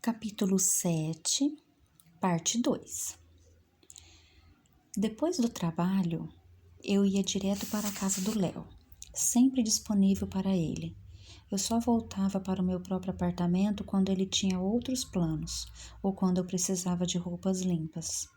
Capítulo 7, parte 2. Depois do trabalho, eu ia direto para a casa do Léo, sempre disponível para ele. Eu só voltava para o meu próprio apartamento quando ele tinha outros planos ou quando eu precisava de roupas limpas.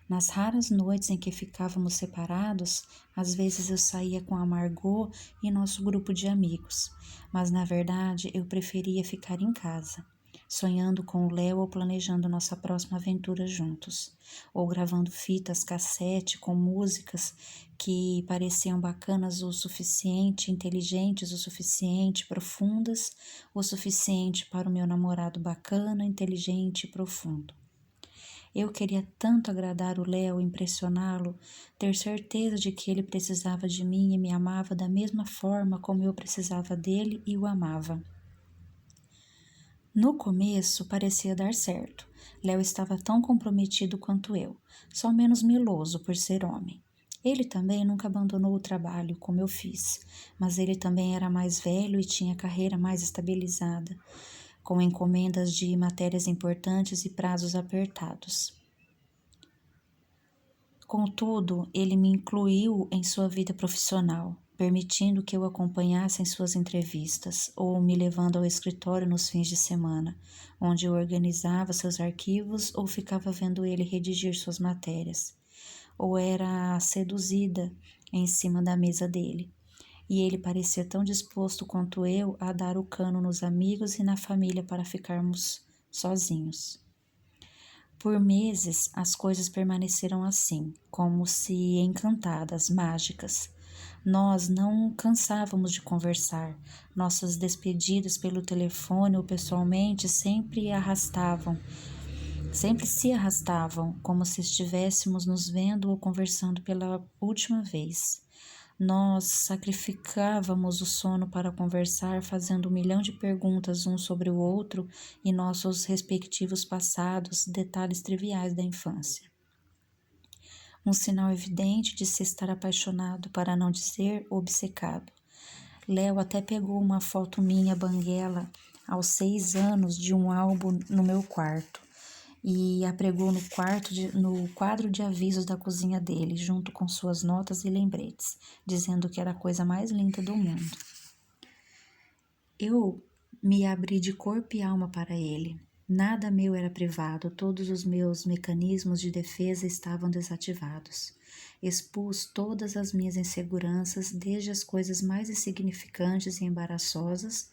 Nas raras noites em que ficávamos separados, às vezes eu saía com a Margot e nosso grupo de amigos, mas na verdade eu preferia ficar em casa, sonhando com o Léo ou planejando nossa próxima aventura juntos, ou gravando fitas cassete com músicas que pareciam bacanas o suficiente, inteligentes o suficiente, profundas o suficiente para o meu namorado bacana, inteligente e profundo. Eu queria tanto agradar o Léo, impressioná-lo, ter certeza de que ele precisava de mim e me amava da mesma forma como eu precisava dele e o amava. No começo parecia dar certo. Léo estava tão comprometido quanto eu, só menos meloso por ser homem. Ele também nunca abandonou o trabalho, como eu fiz, mas ele também era mais velho e tinha carreira mais estabilizada, com encomendas de matérias importantes e prazos apertados. Contudo, ele me incluiu em sua vida profissional, permitindo que eu acompanhasse em suas entrevistas ou me levando ao escritório nos fins de semana, onde eu organizava seus arquivos ou ficava vendo ele redigir suas matérias, ou era seduzida em cima da mesa dele. E ele parecia tão disposto quanto eu a dar o cano nos amigos e na família para ficarmos sozinhos. Por meses, as coisas permaneceram assim, como se encantadas, mágicas. Nós não cansávamos de conversar. Nossas despedidas pelo telefone ou pessoalmente sempre se arrastavam, como se estivéssemos nos vendo ou conversando pela última vez. Nós sacrificávamos o sono para conversar, fazendo 1 milhão de perguntas um sobre o outro e nossos respectivos passados, detalhes triviais da infância. Um sinal evidente de se estar apaixonado, para não dizer obcecado. Léo até pegou uma foto minha banguela aos 6 anos de um álbum no meu quarto e a pregou no quadro de avisos da cozinha dele, junto com suas notas e lembretes, dizendo que era a coisa mais linda do mundo. Eu me abri de corpo e alma para ele. Nada meu era privado, todos os meus mecanismos de defesa estavam desativados. Expus todas as minhas inseguranças, desde as coisas mais insignificantes e embaraçosas,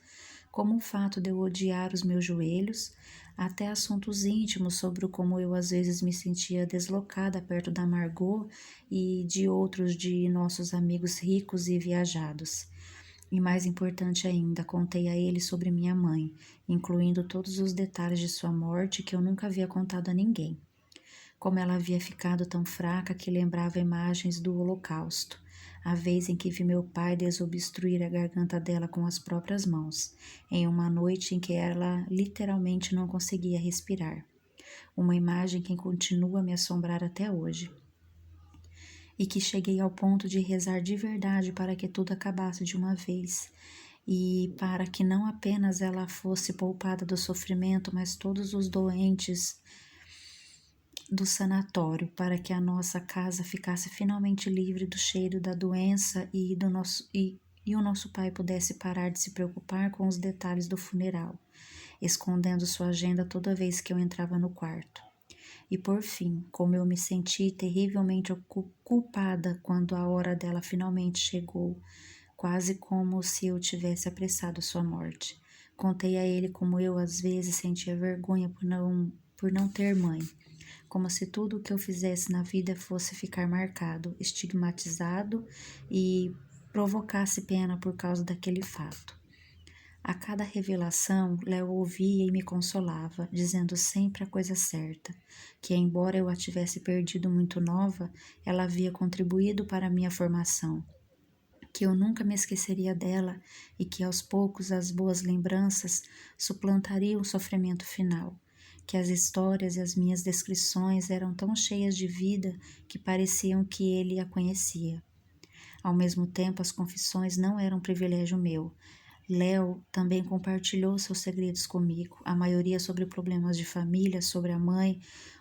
como o fato de eu odiar os meus joelhos, até assuntos íntimos sobre como eu às vezes me sentia deslocada perto da Margot e de outros de nossos amigos ricos e viajados. E mais importante ainda, contei a ele sobre minha mãe, incluindo todos os detalhes de sua morte que eu nunca havia contado a ninguém. Como ela havia ficado tão fraca que lembrava imagens do Holocausto, a vez em que vi meu pai desobstruir a garganta dela com as próprias mãos, em uma noite em que ela literalmente não conseguia respirar. Uma imagem que continua a me assombrar até hoje. E que cheguei ao ponto de rezar de verdade para que tudo acabasse de uma vez, e para que não apenas ela fosse poupada do sofrimento, mas todos os doentes do sanatório, para que a nossa casa ficasse finalmente livre do cheiro da doença e o nosso pai pudesse parar de se preocupar com os detalhes do funeral, escondendo sua agenda toda vez que eu entrava no quarto. E por fim, como eu me senti terrivelmente culpada quando a hora dela finalmente chegou, quase como se eu tivesse apressado sua morte. Contei a ele como eu às vezes sentia vergonha por não ter mãe, como se tudo o que eu fizesse na vida fosse ficar marcado, estigmatizado e provocasse pena por causa daquele fato. A cada revelação, Léo ouvia e me consolava, dizendo sempre a coisa certa, que embora eu a tivesse perdido muito nova, ela havia contribuído para a minha formação, que eu nunca me esqueceria dela e que aos poucos as boas lembranças suplantariam o sofrimento final, que as histórias e as minhas descrições eram tão cheias de vida que pareciam que ele a conhecia. Ao mesmo tempo, as confissões não eram um privilégio meu. Léo também compartilhou seus segredos comigo, a maioria sobre problemas de família, sobre a mãe,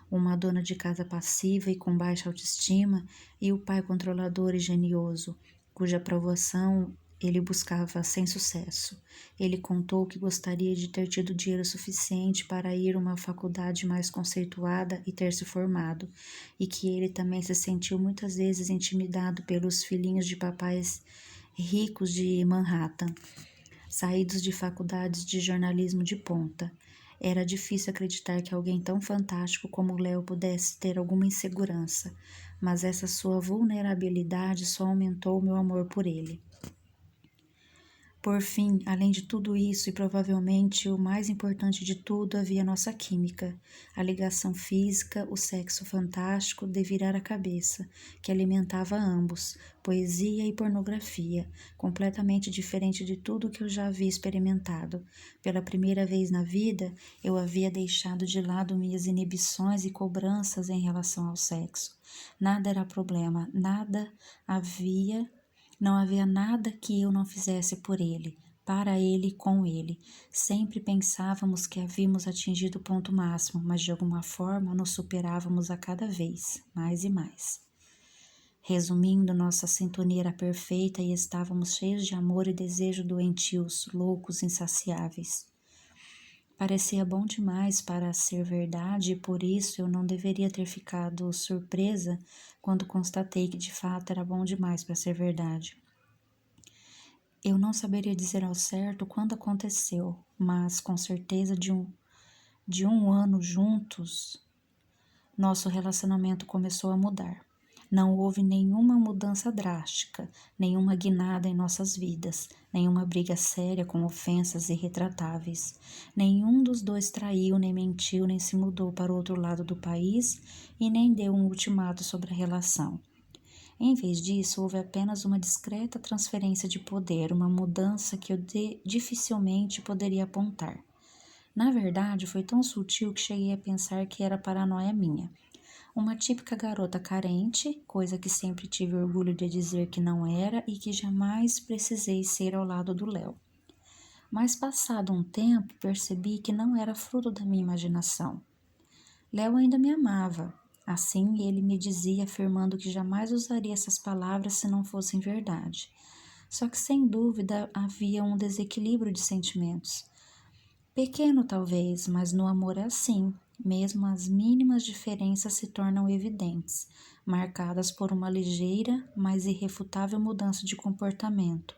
uma dona de casa passiva e com baixa autoestima, e o pai controlador e genioso, cuja aprovação ele buscava sem sucesso. Ele contou que gostaria de ter tido dinheiro suficiente para ir a uma faculdade mais conceituada e ter se formado, e que ele também se sentiu muitas vezes intimidado pelos filhinhos de papais ricos de Manhattan, saídos de faculdades de jornalismo de ponta. Era difícil acreditar que alguém tão fantástico como Léo pudesse ter alguma insegurança, mas essa sua vulnerabilidade só aumentou meu amor por ele. Por fim, além de tudo isso, e provavelmente o mais importante de tudo, havia nossa química, a ligação física, o sexo fantástico de virar a cabeça, que alimentava ambos, poesia e pornografia, completamente diferente de tudo que eu já havia experimentado. Pela primeira vez na vida, eu havia deixado de lado minhas inibições e cobranças em relação ao sexo. Nada era problema, não havia nada que eu não fizesse por ele, para ele e com ele. Sempre pensávamos que havíamos atingido o ponto máximo, mas de alguma forma nos superávamos a cada vez, mais e mais. Resumindo, nossa sintonia era perfeita e estávamos cheios de amor e desejo doentios, loucos, insaciáveis. Parecia bom demais para ser verdade e por isso eu não deveria ter ficado surpresa quando constatei que de fato era bom demais para ser verdade. Eu não saberia dizer ao certo quando aconteceu, mas com certeza de um ano juntos, nosso relacionamento começou a mudar. Não houve nenhuma mudança drástica, nenhuma guinada em nossas vidas, nenhuma briga séria com ofensas irretratáveis. Nenhum dos dois traiu, nem mentiu, nem se mudou para o outro lado do país e nem deu um ultimato sobre a relação. Em vez disso, houve apenas uma discreta transferência de poder, uma mudança que eu dificilmente poderia apontar. Na verdade, foi tão sutil que cheguei a pensar que era paranoia minha. Uma típica garota carente, coisa que sempre tive orgulho de dizer que não era e que jamais precisei ser ao lado do Léo. Mas passado um tempo, percebi que não era fruto da minha imaginação. Léo ainda me amava. Assim, ele me dizia, afirmando que jamais usaria essas palavras se não fossem verdade. Só que, sem dúvida, havia um desequilíbrio de sentimentos. Pequeno, talvez, mas no amor é assim. Mesmo as mínimas diferenças se tornam evidentes, marcadas por uma ligeira, mas irrefutável mudança de comportamento.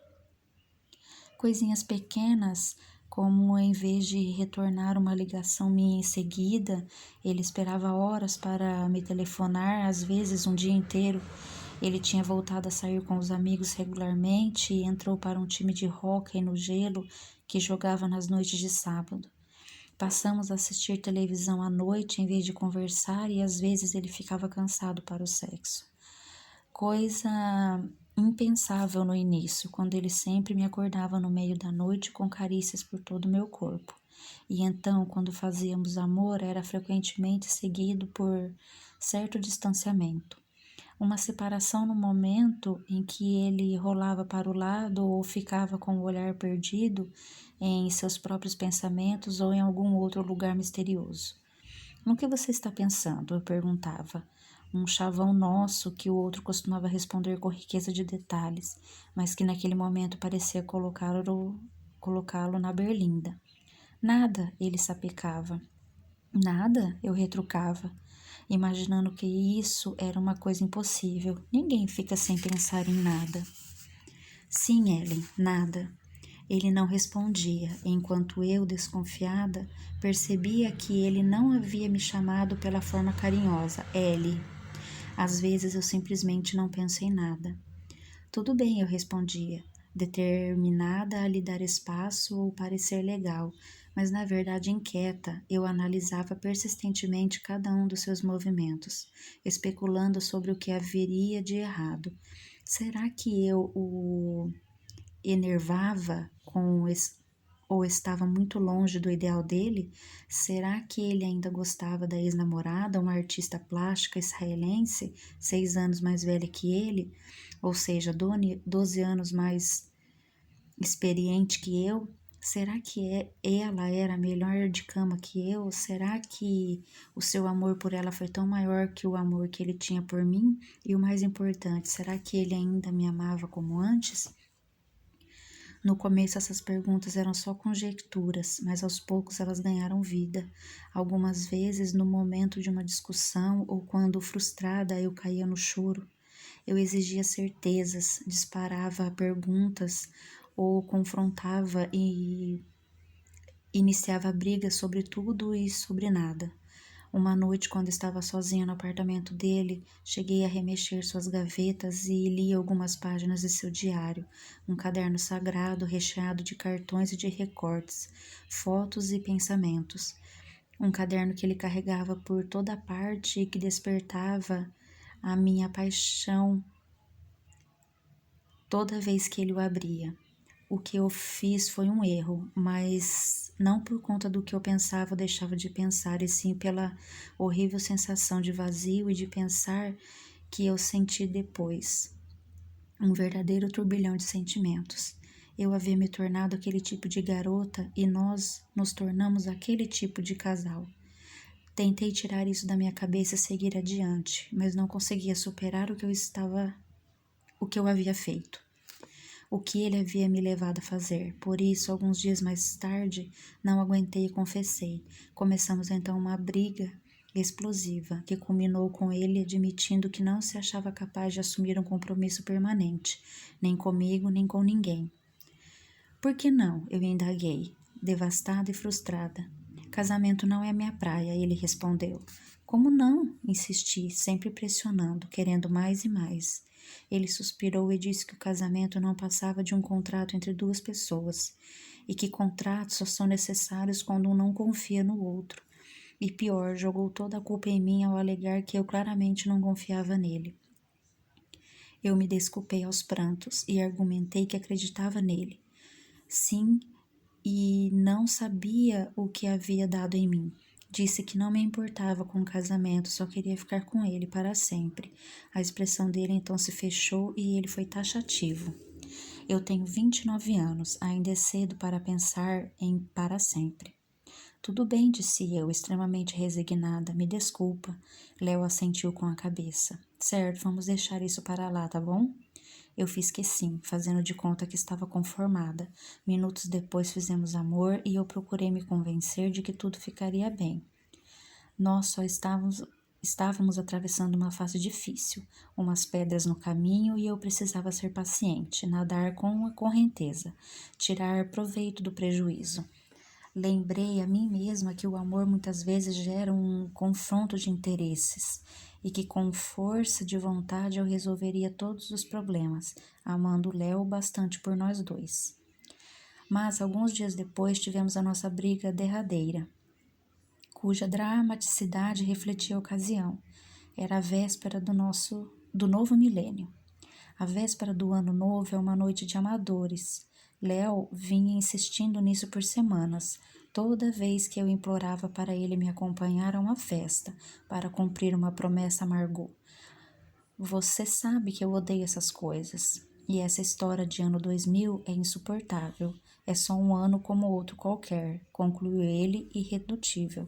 Coisinhas pequenas, como em vez de retornar uma ligação minha em seguida, ele esperava horas para me telefonar, às vezes um dia inteiro. Ele tinha voltado a sair com os amigos regularmente e entrou para um time de hóquei no gelo que jogava nas noites de sábado. Passamos a assistir televisão à noite em vez de conversar e às vezes ele ficava cansado para o sexo. Coisa impensável no início, quando ele sempre me acordava no meio da noite com carícias por todo o meu corpo. E então, quando fazíamos amor, era frequentemente seguido por certo distanciamento. Uma separação no momento em que ele rolava para o lado ou ficava com o olhar perdido em seus próprios pensamentos ou em algum outro lugar misterioso. No que você está pensando? Eu perguntava. Um chavão nosso que o outro costumava responder com riqueza de detalhes, mas que naquele momento parecia colocá-lo na berlinda. Nada, ele sapecava. Nada, eu retrucava, imaginando que isso era uma coisa impossível. Ninguém fica sem pensar em nada. Sim, Ellen, nada. Ele não respondia, enquanto eu, desconfiada, percebia que ele não havia me chamado pela forma carinhosa, Ellie. Às vezes eu simplesmente não penso em nada. Tudo bem, eu respondia, determinada a lhe dar espaço ou parecer legal, mas na verdade inquieta, eu analisava persistentemente cada um dos seus movimentos, especulando sobre o que haveria de errado. Será que eu o enervava ou estava muito longe do ideal dele? Será que ele ainda gostava da ex-namorada, uma artista plástica israelense, 6 anos mais velha que ele, ou seja, 12 anos mais experiente que eu? Será que ela era melhor de cama que eu? Será que o seu amor por ela foi tão maior que o amor que ele tinha por mim? E o mais importante, será que ele ainda me amava como antes? No começo, essas perguntas eram só conjecturas, mas aos poucos elas ganharam vida. Algumas vezes, no momento de uma discussão ou quando, frustrada, eu caía no choro, eu exigia certezas, disparava perguntas ou confrontava e iniciava brigas sobre tudo e sobre nada. Uma noite, quando estava sozinha no apartamento dele, cheguei a remexer suas gavetas e li algumas páginas de seu diário, um caderno sagrado recheado de cartões e de recortes, fotos e pensamentos. Um caderno que ele carregava por toda parte e que despertava a minha paixão toda vez que ele o abria. O que eu fiz foi um erro, mas não por conta do que eu pensava ou deixava de pensar, e sim pela horrível sensação de vazio e de pensar que eu senti depois. Um verdadeiro turbilhão de sentimentos. Eu havia me tornado aquele tipo de garota e nós nos tornamos aquele tipo de casal. Tentei tirar isso da minha cabeça e seguir adiante, mas não conseguia superar o que eu havia feito, o que ele havia me levado a fazer. Por isso, alguns dias mais tarde, não aguentei e confessei. Começamos então uma briga explosiva, que culminou com ele admitindo que não se achava capaz de assumir um compromisso permanente, nem comigo, nem com ninguém. Por que não? Eu indaguei, devastada e frustrada. Casamento não é minha praia, ele respondeu. Como não? Insisti, sempre pressionando, querendo mais e mais. Ele suspirou e disse que o casamento não passava de um contrato entre duas pessoas e que contratos só são necessários quando um não confia no outro. E pior, jogou toda a culpa em mim ao alegar que eu claramente não confiava nele. Eu me desculpei aos prantos e argumentei que acreditava nele. Sim, e não sabia o que havia dado em mim. Disse que não me importava com o casamento, só queria ficar com ele para sempre. A expressão dele então se fechou e ele foi taxativo. Eu tenho 29 anos, ainda é cedo para pensar em para sempre. Tudo bem, disse eu, extremamente resignada. Me desculpa. Léo assentiu com a cabeça. Certo, vamos deixar isso para lá, tá bom? Eu fiz que sim, fazendo de conta que estava conformada. Minutos depois fizemos amor e eu procurei me convencer de que tudo ficaria bem. Nós só estávamos atravessando uma fase difícil, umas pedras no caminho e eu precisava ser paciente, nadar com a correnteza, tirar proveito do prejuízo. Lembrei a mim mesma que o amor muitas vezes gera um confronto de interesses e que com força de vontade eu resolveria todos os problemas, amando Léo bastante por nós dois. Mas alguns dias depois tivemos a nossa briga derradeira, cuja dramaticidade refletia a ocasião. Era a véspera do novo milênio. A véspera do ano novo é uma noite de amadores. Léo vinha insistindo nisso por semanas. Toda vez que eu implorava para ele me acompanhar a uma festa, para cumprir uma promessa a Margot. Você sabe que eu odeio essas coisas. E essa história de ano 2000 é insuportável. É só um ano como outro qualquer, concluiu ele, irredutível.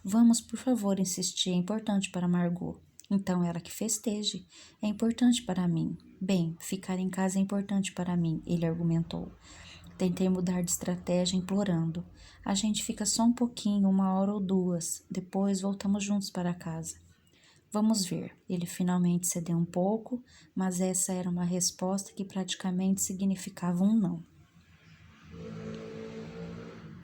Vamos, por favor, insistir, é importante para Margot. Então ela que festeje. É importante para mim. Bem, ficar em casa é importante para mim, ele argumentou. Tentei mudar de estratégia, implorando. A gente fica só um pouquinho, uma hora ou duas. Depois voltamos juntos para casa. Vamos ver. Ele finalmente cedeu um pouco, mas essa era uma resposta que praticamente significava um não.